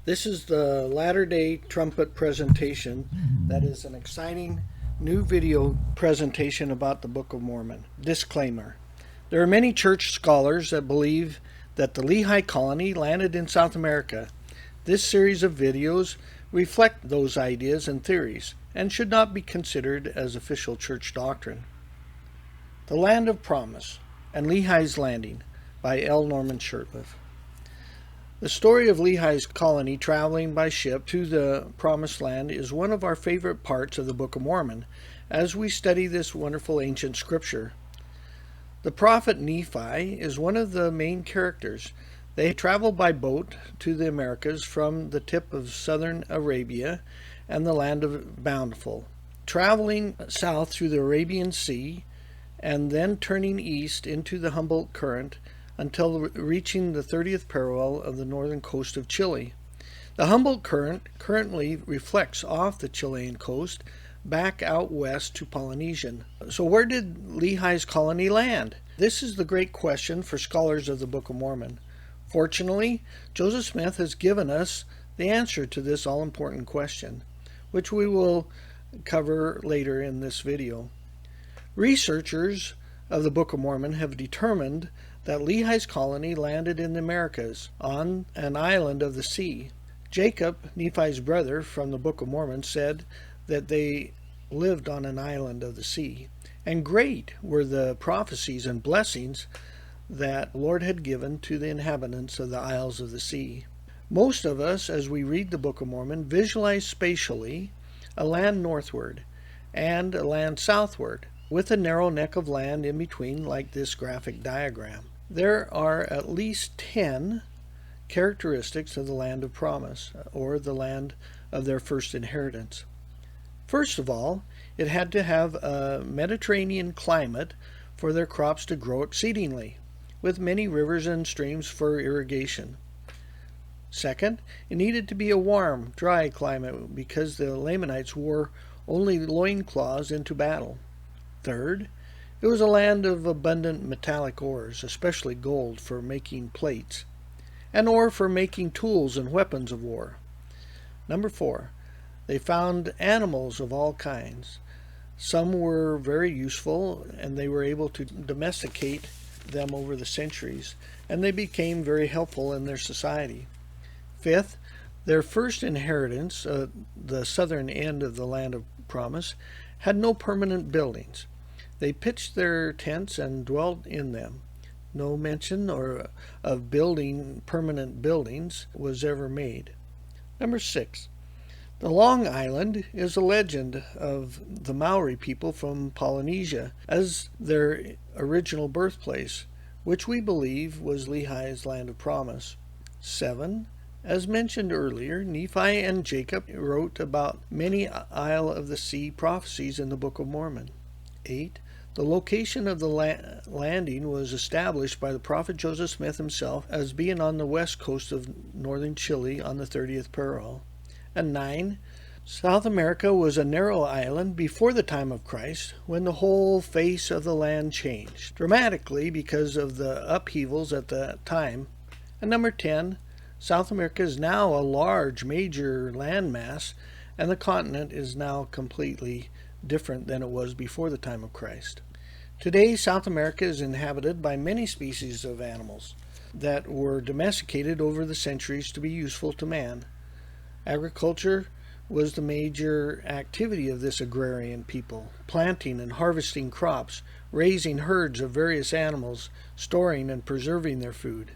This is the Latter Day Trumpet presentation. That is an exciting new video presentation about the Book of Mormon. Disclaimer. There are many church scholars that believe that the Lehi Colony landed in South America. This series of videos reflect those ideas and theories and should not be considered as official church doctrine. The Land of Promise and Lehi's Landing by L. Norman Shirtliff. The story of Lehi's colony traveling by ship to the Promised Land is one of our favorite parts of the Book of Mormon as we study this wonderful ancient scripture. The prophet Nephi is one of the main characters. They traveled by boat to the Americas from the tip of southern Arabia and the land of Bountiful, traveling south through the Arabian Sea and then turning east into the Humboldt Current until reaching the 30th parallel of the northern coast of Chile. The Humboldt Current currently reflects off the Chilean coast back out west to Polynesian. So where did Lehi's colony land? This is the great question for scholars of the Book of Mormon. Fortunately, Joseph Smith has given us the answer to this all-important question, which we will cover later in this video. Researchers of the Book of Mormon have determined that Lehi's colony landed in the Americas, on an island of the sea. Jacob, Nephi's brother from the Book of Mormon, said that they lived on an island of the sea, and great were the prophecies and blessings that the Lord had given to the inhabitants of the isles of the sea. Most of us, as we read the Book of Mormon, visualize spatially a land northward and a land southward, with a narrow neck of land in between, like this graphic diagram. There are at least 10 characteristics of the land of promise, or the land of their first inheritance. First of all, it had to have a Mediterranean climate for their crops to grow exceedingly, with many rivers and streams for irrigation. Second, it needed to be a warm, dry climate because the Lamanites wore only loincloths into battle. Third, it was a land of abundant metallic ores, especially gold for making plates, and ore for making tools and weapons of war. Number 4, they found animals of all kinds. Some were very useful, and they were able to domesticate them over the centuries, and they became very helpful in their society. Fifth, their first inheritance, the southern end of the land of promise, had no permanent buildings. They pitched their tents and dwelt in them. No mention of building permanent buildings was ever made. Number 6. The Long Island is a legend of the Maori people from Polynesia as their original birthplace, which we believe was Lehi's land of promise. 7. As mentioned earlier, Nephi and Jacob wrote about many Isle of the Sea prophecies in the Book of Mormon. 8. The location of the landing was established by the prophet Joseph Smith himself as being on the west coast of northern Chile on the 30th parallel. And 9. South America was a narrow island before the time of Christ, when the whole face of the land changed dramatically because of the upheavals at that time. And number 10. South America is now a large major landmass, and the continent is now completely different than it was before the time of Christ. Today, South America is inhabited by many species of animals that were domesticated over the centuries to be useful to man. Agriculture was the major activity of this agrarian people, planting and harvesting crops, raising herds of various animals, storing and preserving their food.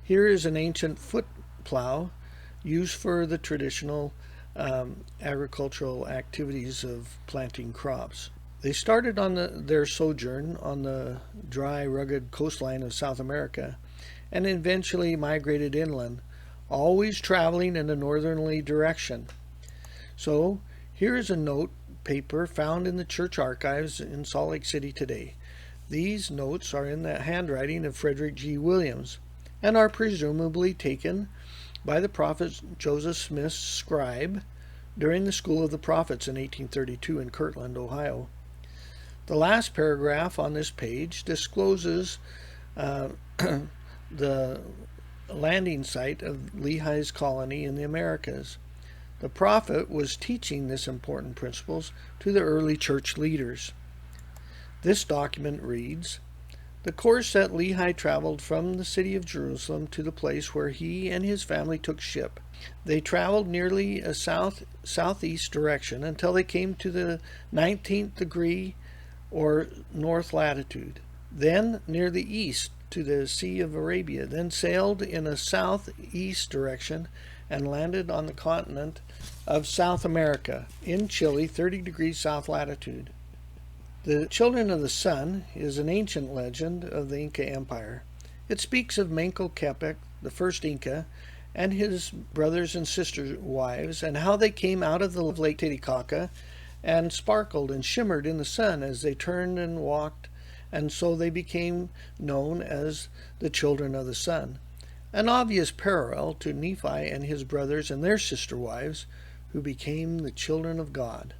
Here is an ancient foot plow used for the traditional agricultural activities of planting crops. They started on their sojourn on the dry, rugged coastline of South America and eventually migrated inland, always traveling in a northerly direction. So here is a note paper found in the church archives in Salt Lake City today. These notes are in the handwriting of Frederick G. Williams and are presumably taken by the prophet Joseph Smith's scribe during the School of the Prophets in 1832 in Kirtland, Ohio. The last paragraph on this page discloses the landing site of Lehi's Colony in the Americas. The prophet was teaching this important principles to the early church leaders. This document reads, "The course that Lehi traveled from the city of Jerusalem to the place where he and his family took ship. They traveled nearly a southeast direction until they came to the 19th degree or north latitude, then near the east to the Sea of Arabia, then sailed in a southeast direction and landed on the continent of South America, in Chile, 30 degrees south latitude." The Children of the Sun is an ancient legend of the Inca Empire. It speaks of Manco Capac, the first Inca, and his brothers and sister wives, and how they came out of the Lake Titicaca and sparkled and shimmered in the sun as they turned and walked, and so they became known as the Children of the Sun. An obvious parallel to Nephi and his brothers and their sister wives, who became the children of God.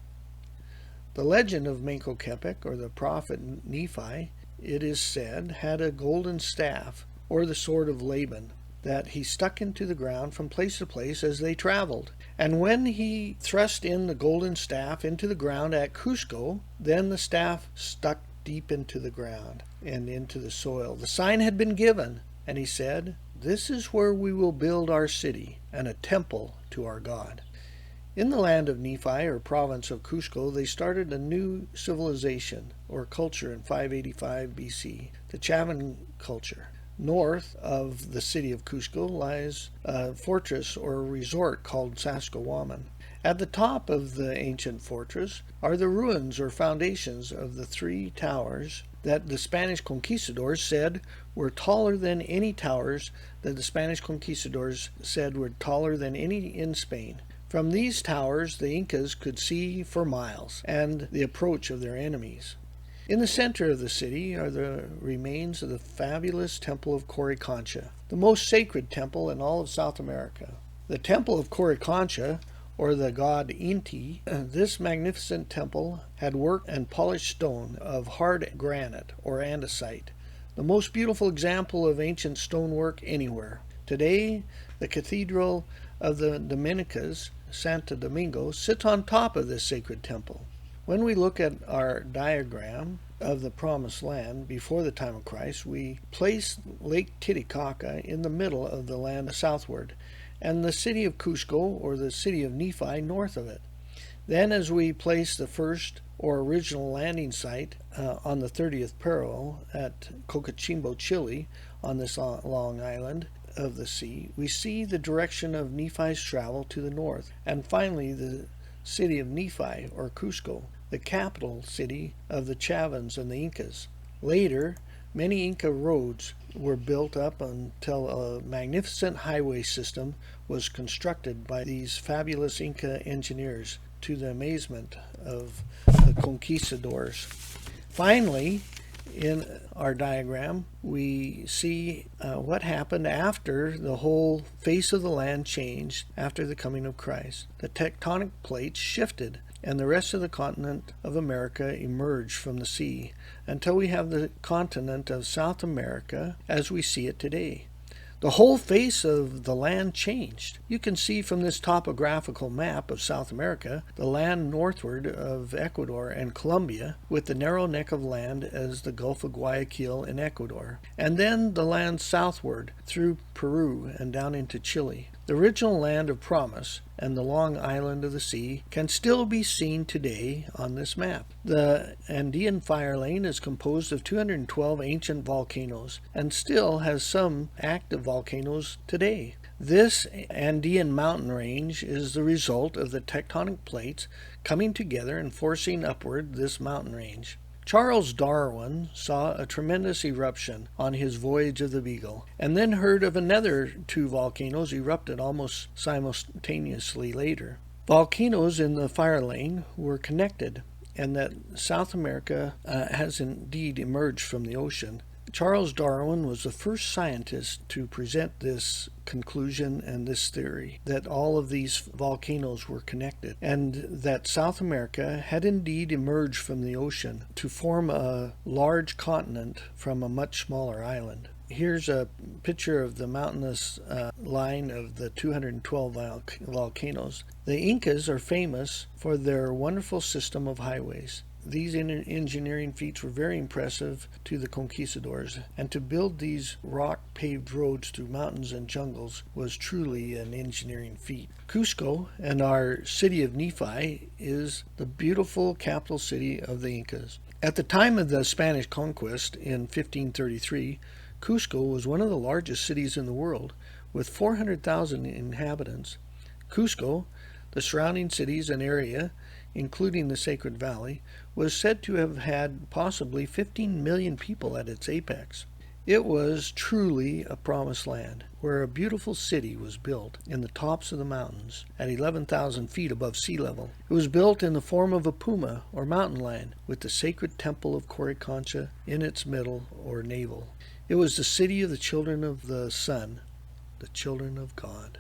The legend of Manco Capac, or the prophet Nephi, it is said, had a golden staff, or the sword of Laban, that he stuck into the ground from place to place as they traveled. And when he thrust in the golden staff into the ground at Cusco, then the staff stuck deep into the ground and into the soil. The sign had been given, and he said, "This is where we will build our city and a temple to our God." In the land of Nephi, or province of Cusco, they started a new civilization, or culture, in 585 BC, the Chavan culture. North of the city of Cusco lies a fortress or resort called Saskatchewan. At the top of the ancient fortress are the ruins or foundations of the 3 towers that the Spanish conquistadors said were taller than any towers that the Spanish conquistadors said were taller than any in Spain. From these towers the Incas could see for miles and the approach of their enemies. In the center of the city are the remains of the fabulous temple of Coricancha, the most sacred temple in all of South America. The temple of Coricancha, or the god Inti, this magnificent temple had worked and polished stone of hard granite or andesite, the most beautiful example of ancient stonework anywhere. Today, the Cathedral of the Dominicas, Santo Domingo, sits on top of this sacred temple. When we look at our diagram of the Promised Land before the time of Christ, we place Lake Titicaca in the middle of the land southward, and the city of Cusco, or the city of Nephi, north of it. Then, as we place the first or original landing site on the 30th parallel at Cocachimbo, Chile, on this long island of the sea, we see the direction of Nephi's travel to the north, and finally the city of Nephi, or Cusco, the capital city of the Chavans and the Incas. Later, many Inca roads were built up until a magnificent highway system was constructed by these fabulous Inca engineers, to the amazement of the conquistadors. Finally, in our diagram, we see what happened after the whole face of the land changed after the coming of Christ. The tectonic plates shifted, and the rest of the continent of America emerged from the sea until we have the continent of South America as we see it today. The whole face of the land changed. You can see from this topographical map of South America the land northward of Ecuador and Colombia, with the narrow neck of land as the Gulf of Guayaquil in Ecuador, and then the land southward through Peru and down into Chile. The original land of promise and the long island of the sea can still be seen today on this map. The Andean fire lane is composed of 212 ancient volcanoes and still has some active volcanoes today. This Andean mountain range is the result of the tectonic plates coming together and forcing upward this mountain range. Charles Darwin saw a tremendous eruption on his voyage of the Beagle, and then heard of another 2 volcanoes erupted almost simultaneously later. Volcanoes in the fire lane were connected, and that South America has indeed emerged from the ocean. Charles Darwin was the first scientist to present this conclusion and this theory, that all of these volcanoes were connected, and that South America had indeed emerged from the ocean to form a large continent from a much smaller island. Here's a picture of the mountainous line of the 212 volcanoes. The Incas are famous for their wonderful system of highways. These engineering feats were very impressive to the conquistadors, and to build these rock-paved roads through mountains and jungles was truly an engineering feat. Cusco, and our City of Nephi, is the beautiful capital city of the Incas. At the time of the Spanish conquest in 1533, Cusco was one of the largest cities in the world, with 400,000 inhabitants. Cusco, the surrounding cities and area, including the Sacred Valley, was said to have had possibly 15 million people at its apex. It was truly a promised land, where a beautiful city was built in the tops of the mountains at 11,000 feet above sea level. It was built in the form of a puma, or mountain lion, with the sacred temple of Coricancha in its middle, or navel. It was the city of the children of the sun, the children of God.